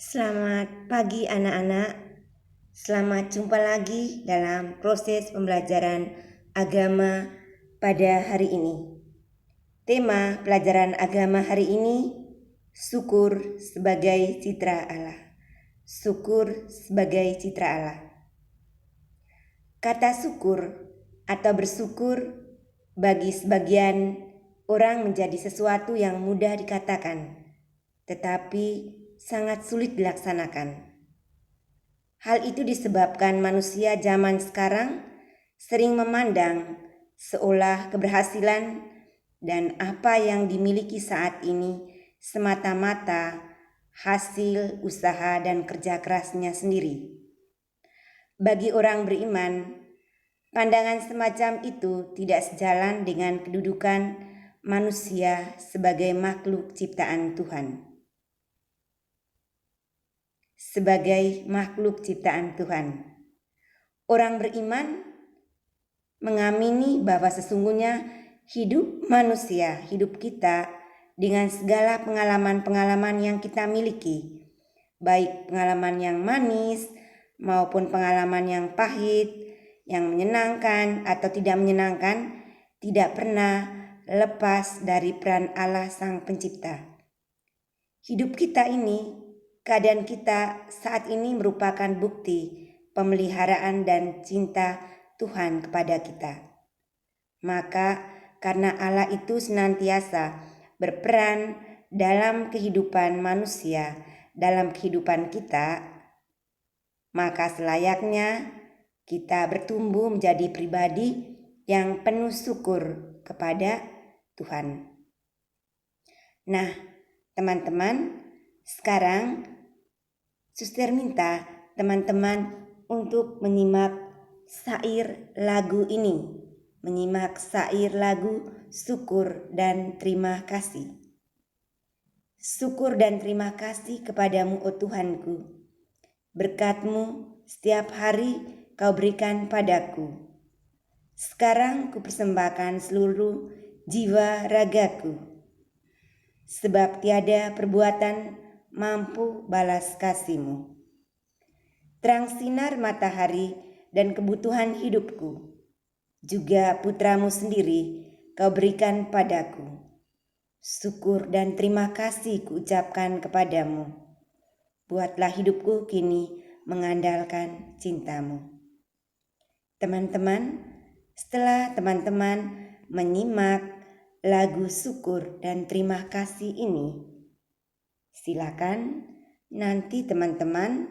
Selamat pagi anak-anak. Selamat jumpa lagi dalam proses pembelajaran agama pada hari ini. Tema pelajaran agama hari ini, syukur sebagai citra Allah. Syukur sebagai citra Allah. Kata syukur atau bersyukur bagi sebagian orang menjadi sesuatu yang mudah dikatakan, tetapi sangat sulit dilaksanakan. Hal itu disebabkan manusia zaman sekarang sering memandang seolah keberhasilan dan apa yang dimiliki saat ini semata-mata hasil usaha dan kerja kerasnya sendiri. Bagi orang beriman, pandangan semacam itu tidak sejalan dengan kedudukan manusia sebagai makhluk ciptaan Tuhan. Sebagai makhluk ciptaan Tuhan, orang beriman mengamini bahwa sesungguhnya hidup manusia, hidup kita dengan segala pengalaman-pengalaman yang kita miliki, baik pengalaman yang manis maupun pengalaman yang pahit, yang menyenangkan atau tidak menyenangkan, tidak pernah lepas dari peran Allah Sang Pencipta. Hidup kita ini, keadaan kita saat ini merupakan bukti pemeliharaan dan cinta Tuhan kepada kita. Maka karena Allah itu senantiasa berperan dalam kehidupan manusia, dalam kehidupan kita, maka selayaknya kita bertumbuh menjadi pribadi yang penuh syukur kepada Tuhan. Nah, teman-teman, sekarang Suster minta teman-teman untuk menyimak syair lagu ini, menyimak syair lagu syukur dan terima kasih. Syukur dan terima kasih kepadamu, oh Tuhanku. Berkat-Mu setiap hari Kau berikan padaku. Sekarang kupersembahkan seluruh jiwa ragaku, sebab tiada perbuatan mampu balas kasih-Mu. Terang sinar matahari dan kebutuhan hidupku, juga putra-Mu sendiri Kau berikan padaku. Syukur dan terima kasih kuucapkan kepadamu. Buatlah hidupku kini mengandalkan cinta-Mu. Teman-teman, setelah teman-teman menyimak lagu syukur dan terima kasih ini, silakan nanti teman-teman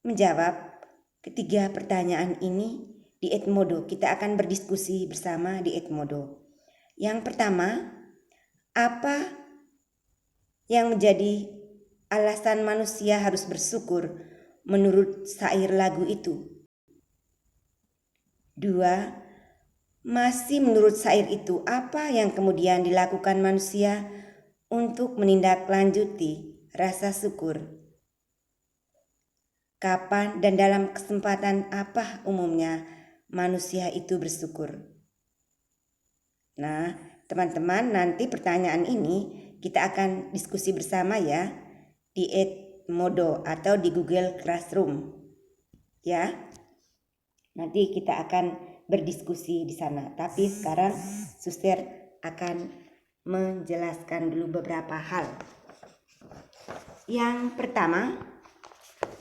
menjawab ketiga pertanyaan ini di Edmodo. Kita akan berdiskusi bersama di Edmodo. Yang pertama, apa yang menjadi alasan manusia harus bersyukur menurut syair lagu itu? 2. Masih menurut syair itu, apa yang kemudian dilakukan manusia untuk menindaklanjuti rasa syukur? Kapan dan dalam kesempatan apa umumnya manusia itu bersyukur? Nah, teman-teman, nanti pertanyaan ini kita akan diskusi bersama ya di Edmodo atau di Google Classroom. Ya. Nanti kita akan berdiskusi di sana. Tapi sekarang Suster akan menjelaskan dulu beberapa hal. Yang pertama,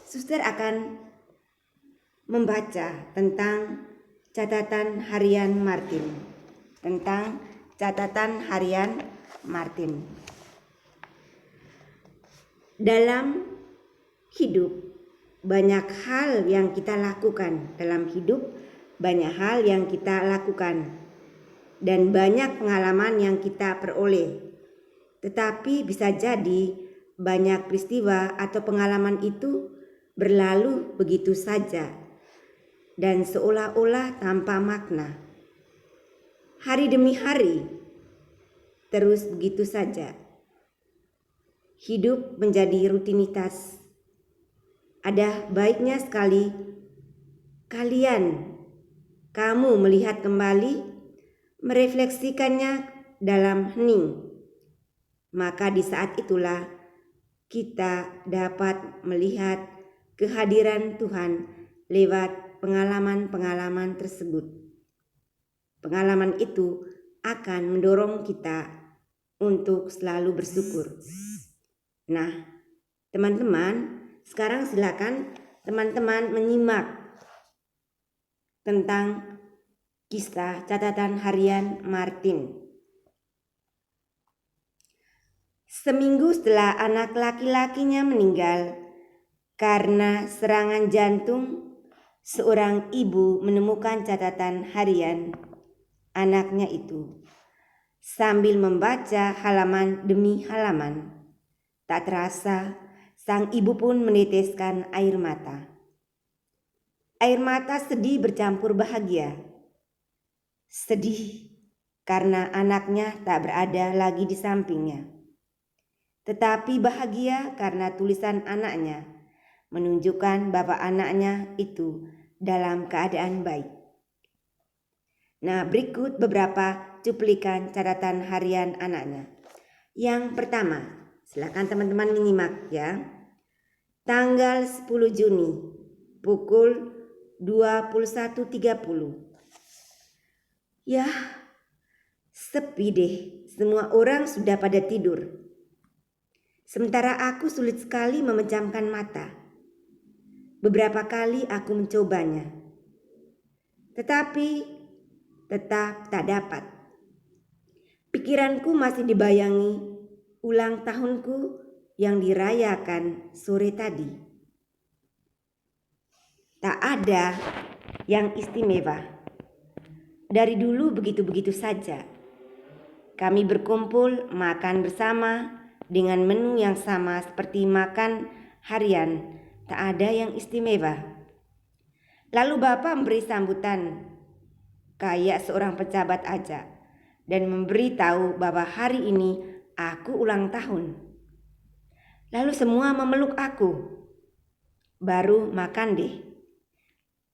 Suster akan membaca tentang catatan harian Martin. Tentang catatan harian Martin. Dalam hidup, banyak hal yang kita lakukan. Dalam hidup, banyak hal yang kita lakukan. Dan banyak pengalaman yang kita peroleh. Tetapi bisa jadi banyak peristiwa atau pengalaman itu berlalu begitu saja dan seolah-olah tanpa makna. Hari demi hari terus begitu saja. Hidup menjadi rutinitas. Ada baiknya sekali kamu melihat kembali, merefleksikannya dalam hening. Maka di saat itulah kita dapat melihat kehadiran Tuhan lewat pengalaman-pengalaman tersebut. Pengalaman itu akan mendorong kita untuk selalu bersyukur. Nah, teman-teman, sekarang silakan teman-teman menyimak tentang kisah catatan harian Martin. Seminggu setelah anak laki-lakinya meninggal karena serangan jantung, seorang ibu menemukan catatan harian anaknya itu. Sambil membaca halaman demi halaman, tak terasa sang ibu pun meneteskan air mata. Air mata sedih bercampur bahagia. Sedih karena anaknya tak berada lagi di sampingnya. Tetapi bahagia karena tulisan anaknya menunjukkan bahwa anaknya itu dalam keadaan baik. Nah, berikut beberapa cuplikan catatan harian anaknya. Yang pertama, silakan teman-teman menyimak ya. Tanggal 10 Juni pukul 21.30. Yah, sepi deh, semua orang sudah pada tidur. Sementara aku sulit sekali memejamkan mata. Beberapa kali aku mencobanya, tetapi tetap tak dapat. Pikiranku masih dibayangi ulang tahunku yang dirayakan sore tadi. Tak ada yang istimewa. Dari dulu begitu-begitu saja. Kami berkumpul makan bersama dengan menu yang sama seperti makan harian. Tak ada yang istimewa. Lalu Bapak memberi sambutan kayak seorang pejabat aja dan memberitahu bahwa hari ini aku ulang tahun. Lalu semua memeluk aku. Baru makan deh.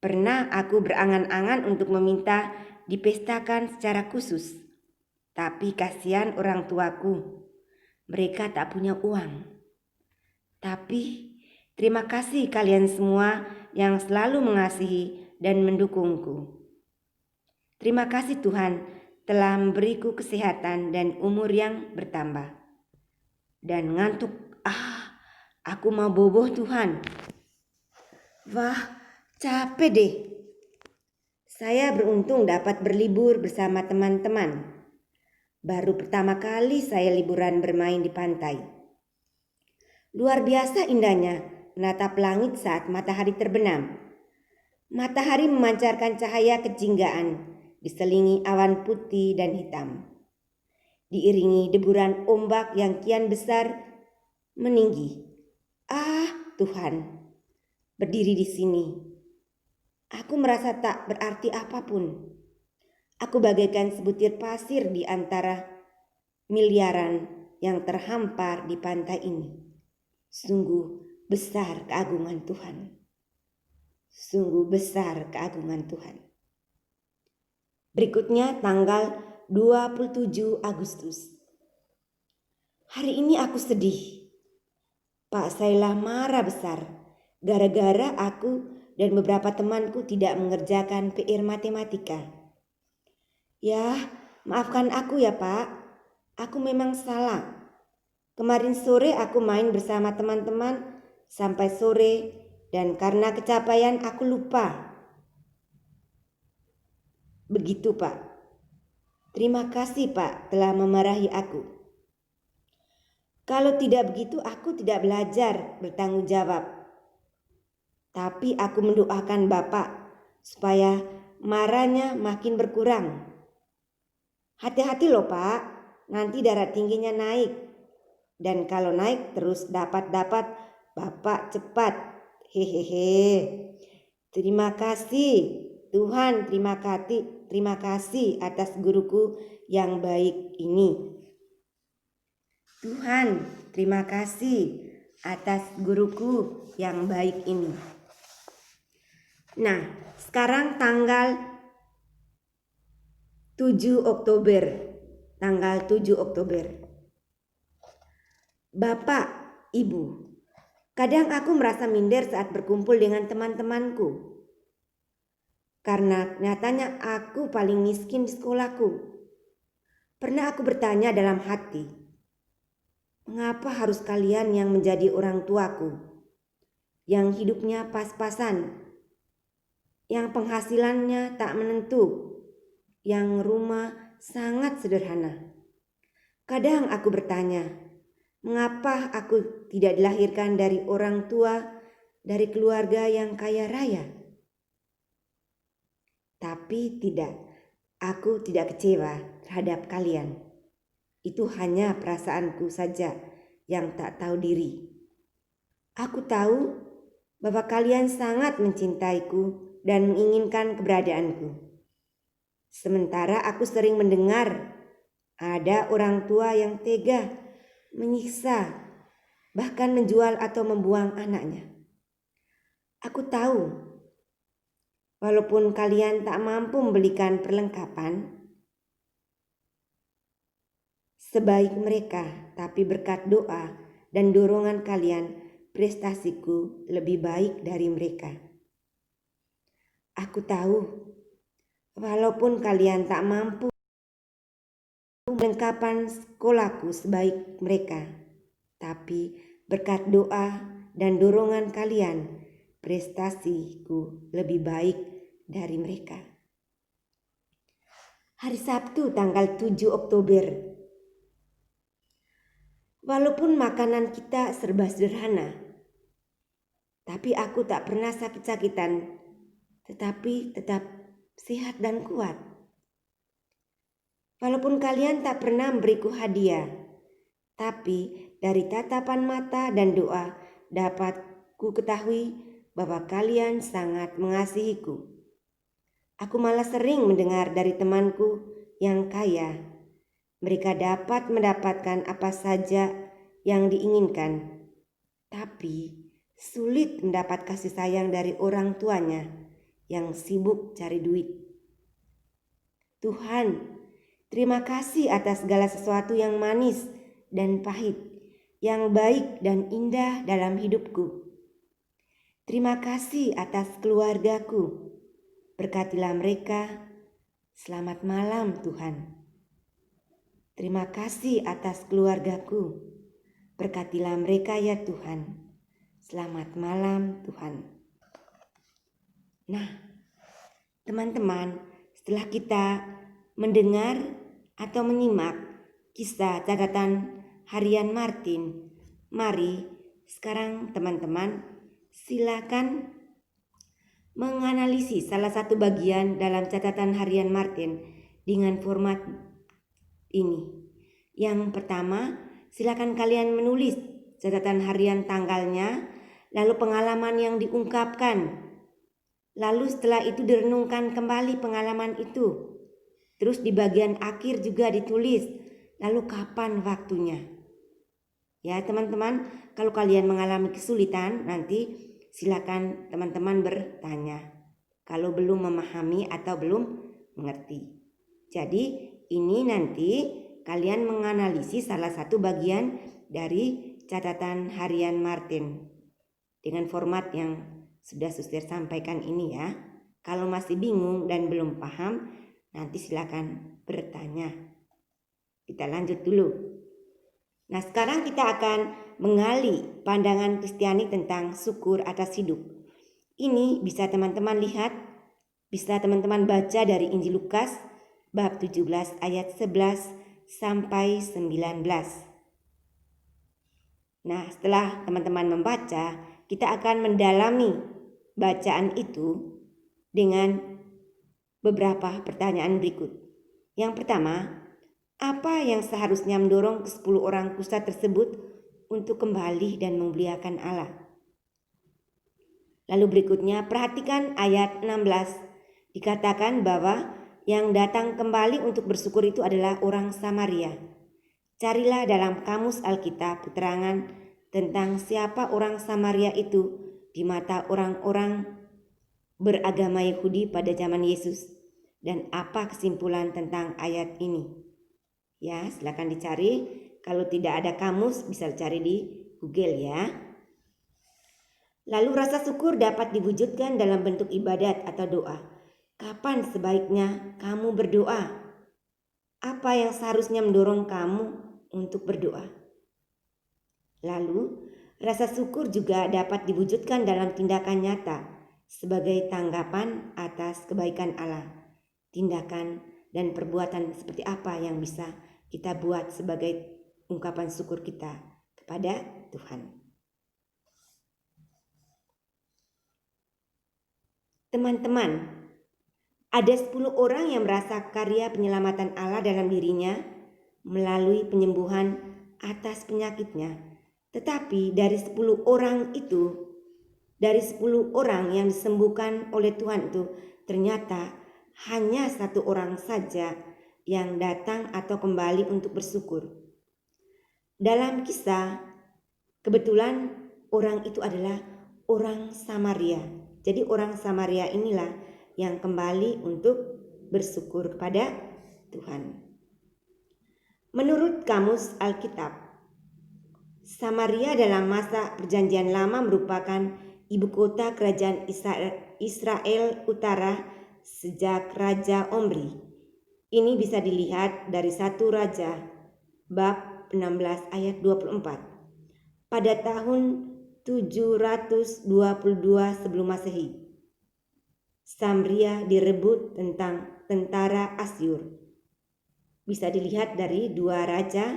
Pernah aku berangan-angan untuk meminta dipestakan secara khusus. Tapi kasihan orang tuaku. Mereka tak punya uang. Tapi terima kasih kalian semua yang selalu mengasihi dan mendukungku. Terima kasih Tuhan telah memberiku kesehatan dan umur yang bertambah. Dan ngantuk, aku mau boboh Tuhan. Wah, capek deh. Saya beruntung dapat berlibur bersama teman-teman. Baru pertama kali saya liburan bermain di pantai. Luar biasa indahnya menatap langit saat matahari terbenam. Matahari memancarkan cahaya kejinggaan, diselingi awan putih dan hitam. Diiringi deburan ombak yang kian besar meninggi. Tuhan, berdiri di sini. Aku merasa tak berarti apapun. Aku bagaikan sebutir pasir di antara miliaran yang terhampar di pantai ini. Sungguh besar keagungan Tuhan. Sungguh besar keagungan Tuhan. Berikutnya tanggal 27 Agustus. Hari ini aku sedih. Pak Sailah marah besar gara-gara aku dan beberapa temanku tidak mengerjakan PR matematika. Ya, maafkan aku ya Pak. Aku memang salah. Kemarin sore aku main bersama teman-teman sampai sore dan karena kecapean aku lupa. Begitu Pak. Terima kasih Pak telah memarahi aku. Kalau tidak begitu aku tidak belajar bertanggung jawab. Tapi aku mendoakan Bapak supaya marahnya makin berkurang. Hati-hati loh Pak, nanti darah tingginya naik. Dan kalau naik terus dapat Bapak cepat. Hehehe. Terima kasih Tuhan, terima kasih atas guruku yang baik ini. Tuhan, terima kasih atas guruku yang baik ini. Nah, sekarang tanggal 7 Oktober. Tanggal 7 Oktober. Bapak, Ibu, kadang aku merasa minder saat berkumpul dengan teman-temanku. Karena nyatanya aku paling miskin di sekolahku. Pernah aku bertanya dalam hati, mengapa harus kalian yang menjadi orang tuaku, yang hidupnya pas-pasan, yang penghasilannya tak menentu, yang rumah sangat sederhana. Kadang aku bertanya, mengapa aku tidak dilahirkan dari orang tua, dari keluarga yang kaya raya? Tapi tidak, aku tidak kecewa terhadap kalian. Itu hanya perasaanku saja yang tak tahu diri. Aku tahu bahwa kalian sangat mencintaiku dan menginginkan keberadaanku. Sementara aku sering mendengar ada orang tua yang tega, menyiksa, bahkan menjual atau membuang anaknya. Aku tahu, walaupun kalian tak mampu membelikan perlengkapan sebaik mereka, tapi berkat doa dan dorongan kalian, prestasiku lebih baik dari mereka. Aku tahu, walaupun kalian tak mampu perlengkapan sekolahku sebaik mereka, tapi berkat doa dan dorongan kalian, prestasiku lebih baik dari mereka. Hari Sabtu tanggal 7 Oktober. Walaupun makanan kita serba sederhana, tapi aku tak pernah sakit-sakitan, tetapi tetap sehat dan kuat. Walaupun kalian tak pernah memberiku hadiah, tapi dari tatapan mata dan doa dapat ku ketahui bahwa kalian sangat mengasihiku. Aku malah sering mendengar dari temanku yang kaya, mereka dapat mendapatkan apa saja yang diinginkan, tapi sulit mendapat kasih sayang dari orang tuanya yang sibuk cari duit. Tuhan, terima kasih atas segala sesuatu yang manis dan pahit, yang baik dan indah dalam hidupku. Terima kasih atas keluargaku. Berkatilah mereka. Selamat malam Tuhan. Terima kasih atas keluargaku. Berkatilah mereka ya Tuhan. Selamat malam Tuhan. Nah, teman-teman, setelah kita mendengar atau menyimak kisah catatan harian Martin, mari sekarang teman-teman silakan menganalisis salah satu bagian dalam catatan harian Martin dengan format ini. Yang pertama, silakan kalian menulis catatan harian tanggalnya, lalu pengalaman yang diungkapkan. Lalu setelah itu direnungkan kembali pengalaman itu. Terus di bagian akhir juga ditulis, lalu kapan waktunya. Ya teman-teman, kalau kalian mengalami kesulitan nanti silakan teman-teman bertanya. Kalau belum memahami atau belum mengerti. Jadi ini nanti kalian menganalisis salah satu bagian dari catatan harian Martin dengan format yang sudah Suster sampaikan ini ya. Kalau masih bingung dan belum paham, nanti silakan bertanya. Kita lanjut dulu. Nah, sekarang kita akan menggali pandangan Kristiani tentang syukur atas hidup. Ini bisa teman-teman lihat, bisa teman-teman baca dari Injil Lukas bab 17 ayat 11 sampai 19. Nah, setelah teman-teman membaca, kita akan mendalami bacaan itu dengan beberapa pertanyaan berikut. Yang pertama, apa yang seharusnya mendorong ke-10 orang kusta tersebut untuk kembali dan memuliakan Allah? Lalu berikutnya, perhatikan ayat 16. Dikatakan bahwa yang datang kembali untuk bersyukur itu adalah orang Samaria. Carilah dalam kamus Alkitab keterangan tentang siapa orang Samaria itu di mata orang-orang beragama Yahudi pada zaman Yesus dan apa kesimpulan tentang ayat ini. Ya, silakan dicari. Kalau tidak ada kamus bisa cari di Google ya. Lalu rasa syukur dapat diwujudkan dalam bentuk ibadat atau doa. Kapan sebaiknya kamu berdoa? Apa yang seharusnya mendorong kamu untuk berdoa? Lalu, rasa syukur juga dapat diwujudkan dalam tindakan nyata sebagai tanggapan atas kebaikan Allah. Tindakan dan perbuatan seperti apa yang bisa kita buat sebagai ungkapan syukur kita kepada Tuhan. Teman-teman, ada 10 orang yang merasa karya penyelamatan Allah dalam dirinya melalui penyembuhan atas penyakitnya. Tetapi dari 10 orang itu, dari 10 orang yang disembuhkan oleh Tuhan itu, ternyata hanya 1 orang saja yang datang atau kembali untuk bersyukur. Dalam kisah, kebetulan orang itu adalah orang Samaria. Jadi orang Samaria inilah yang kembali untuk bersyukur kepada Tuhan. Menurut Kamus Alkitab, Samaria dalam masa Perjanjian Lama merupakan ibu kota kerajaan Israel Utara sejak Raja Omri. Ini bisa dilihat dari 1 Raja bab 16 ayat 24. Pada tahun 722 sebelum Masehi, Samaria direbut tentang tentara Asyur. Bisa dilihat dari 2 Raja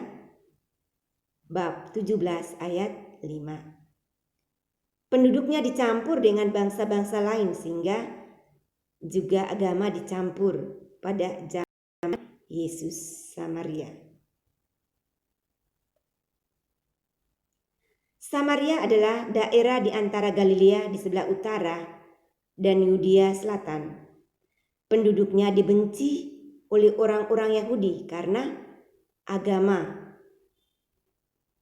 bab 17 ayat 5. Penduduknya dicampur dengan bangsa-bangsa lain sehingga juga agama dicampur pada zaman Yesus Samaria. Samaria adalah daerah di antara Galilea di sebelah utara dan Yudea selatan. Penduduknya dibenci oleh orang-orang Yahudi karena agama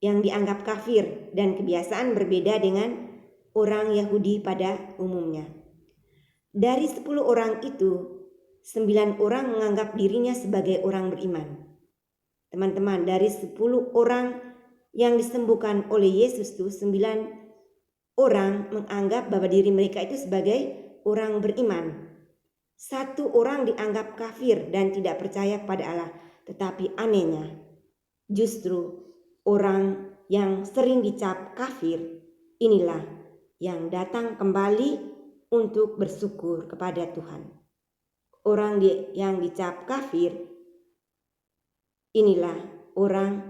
yang dianggap kafir dan kebiasaan berbeda dengan orang Yahudi pada umumnya. Dari 10 orang itu, 9 orang menganggap dirinya sebagai orang beriman. Teman-teman, dari 10 orang yang disembuhkan oleh Yesus itu, 9 orang menganggap bahwa diri mereka itu sebagai orang beriman. 1 orang dianggap kafir dan tidak percaya kepada Allah. Tetapi anehnya, justru orang yang sering dicap kafir inilah yang datang kembali untuk bersyukur kepada Tuhan. Orang yang dicap kafir inilah orang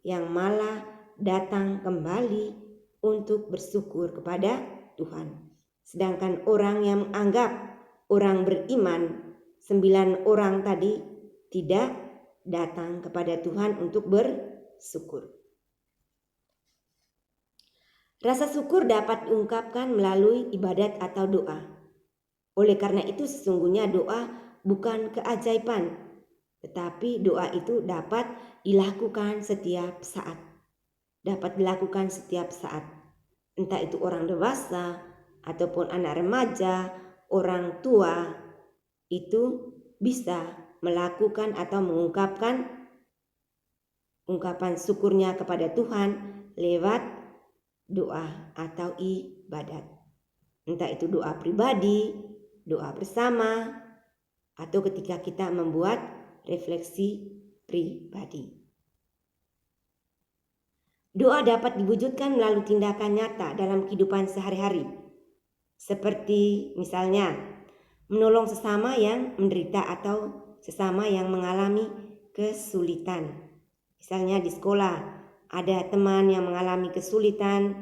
yang malah datang kembali untuk bersyukur kepada Tuhan. Sedangkan orang yang menganggap orang beriman, 9 orang tadi tidak datang kepada Tuhan untuk bersyukur. Rasa syukur dapat diungkapkan melalui ibadat atau doa. Oleh karena itu sesungguhnya doa bukan keajaiban, tetapi doa itu dapat dilakukan setiap saat. Dapat dilakukan setiap saat. Entah itu orang dewasa ataupun anak remaja, orang tua, itu bisa melakukan atau mengungkapkan ungkapan syukurnya kepada Tuhan lewat doa atau ibadat. Entah itu doa pribadi, doa bersama, atau ketika kita membuat refleksi pribadi. Doa dapat diwujudkan melalui tindakan nyata dalam kehidupan sehari-hari. Seperti misalnya menolong sesama yang menderita atau sesama yang mengalami kesulitan. Misalnya di sekolah ada teman yang mengalami kesulitan,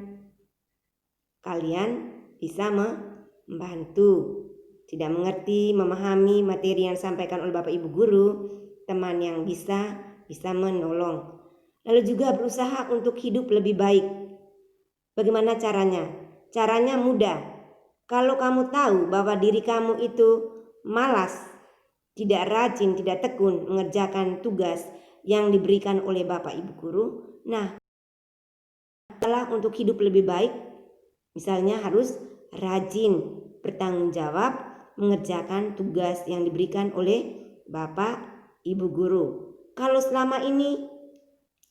kalian bisa membantu. Tidak mengerti, memahami materi yang disampaikan oleh Bapak Ibu Guru, teman yang bisa menolong. Lalu juga berusaha untuk hidup lebih baik. Bagaimana caranya? Caranya mudah. Kalau kamu tahu bahwa diri kamu itu malas, tidak rajin, tidak tekun mengerjakan tugas yang diberikan oleh Bapak Ibu Guru, nah, adalah untuk hidup lebih baik, misalnya harus rajin bertanggung jawab mengerjakan tugas yang diberikan oleh Bapak Ibu Guru. Kalau selama ini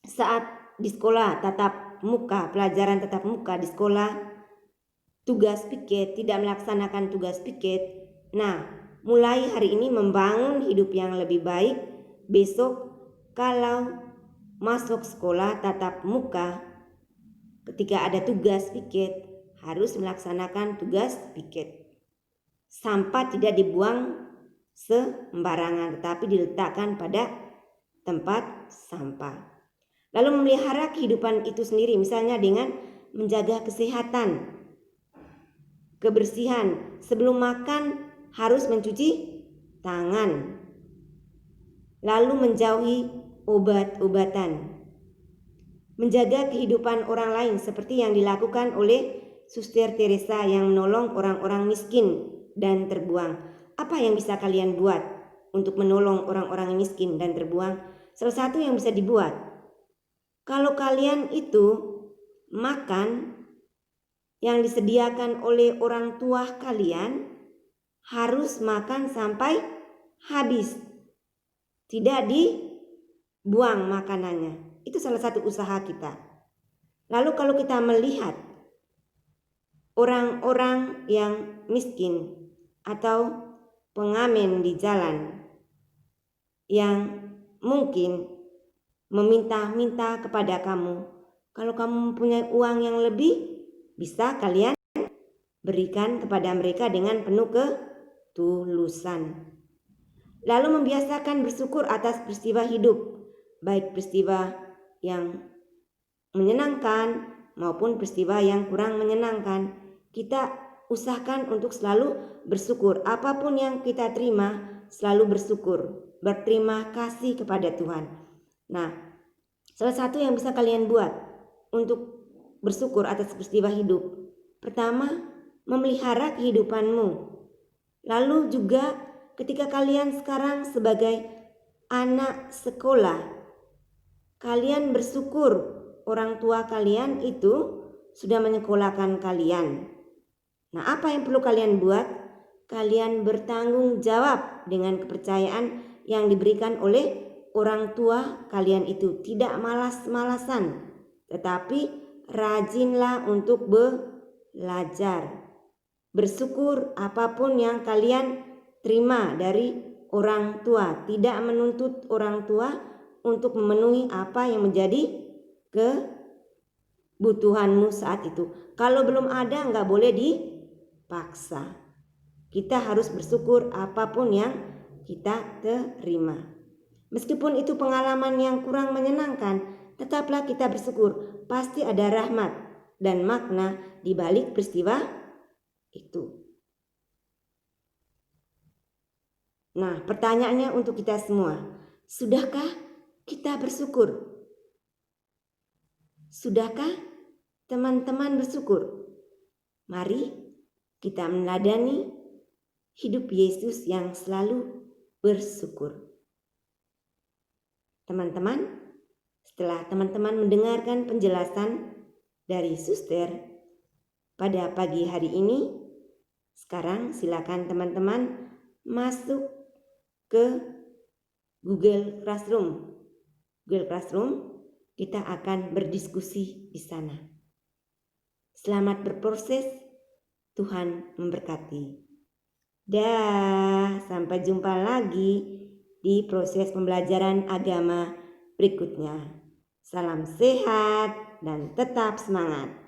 saat di sekolah tatap muka, pelajaran tatap muka di sekolah, tugas piket, tidak melaksanakan tugas piket. Nah, mulai hari ini membangun hidup yang lebih baik. Besok kalau masuk sekolah tatap muka, ketika ada tugas piket, harus melaksanakan tugas piket. Sampah tidak dibuang sembarangan, tetapi diletakkan pada tempat sampah. Lalu memelihara kehidupan itu sendiri, misalnya dengan menjaga kesehatan, kebersihan. Sebelum makan harus mencuci tangan. Lalu menjauhi obat-obatan. Menjaga kehidupan orang lain seperti yang dilakukan oleh Suster Teresa yang menolong orang-orang miskin dan terbuang. Apa yang bisa kalian buat untuk menolong orang-orang miskin dan terbuang? Salah satu yang bisa dibuat, kalau kalian itu makan yang disediakan oleh orang tua kalian, harus makan sampai habis. Tidak dibuang makanannya. Itu salah satu usaha kita. Lalu kalau kita melihat orang-orang yang miskin atau pengamen di jalan yang mungkin meminta-minta kepada kamu, kalau kamu mempunyai uang yang lebih, bisa kalian berikan kepada mereka dengan penuh ketulusan. Lalu membiasakan bersyukur atas peristiwa hidup, baik peristiwa yang menyenangkan maupun peristiwa yang kurang menyenangkan. Kita usahakan untuk selalu bersyukur. Apapun yang kita terima, selalu bersyukur, berterima kasih kepada Tuhan. Nah, salah satu yang bisa kalian buat untuk bersyukur atas peristiwa hidup, pertama, memelihara kehidupanmu. Lalu juga ketika kalian sekarang sebagai anak sekolah, kalian bersyukur orang tua kalian itu sudah menyekolahkan kalian. Nah, apa yang perlu kalian buat? Kalian bertanggung jawab dengan kepercayaan yang diberikan oleh orang tua kalian itu. Tidak malas-malasan, tetapi rajinlah untuk belajar. Bersyukur apapun yang kalian terima dari orang tua. Tidak menuntut orang tua untuk memenuhi apa yang menjadi kebutuhanmu saat itu. Kalau belum ada, nggak boleh dipaksa. Kita harus bersyukur apapun yang kita terima. Meskipun itu pengalaman yang kurang menyenangkan, tetaplah kita bersyukur. Pasti ada rahmat dan makna di balik peristiwa itu. Nah, pertanyaannya untuk kita semua, sudahkah kita bersyukur? Sudahkah teman-teman bersyukur? Mari kita meneladani hidup Yesus yang selalu bersyukur. Teman-teman, setelah teman-teman mendengarkan penjelasan dari Suster pada pagi hari ini, sekarang silakan teman-teman masuk ke Google Classroom. Google Classroom, kita akan berdiskusi di sana. Selamat berproses, Tuhan memberkati. Sampai jumpa lagi di proses pembelajaran agama berikutnya. Salam sehat dan tetap semangat.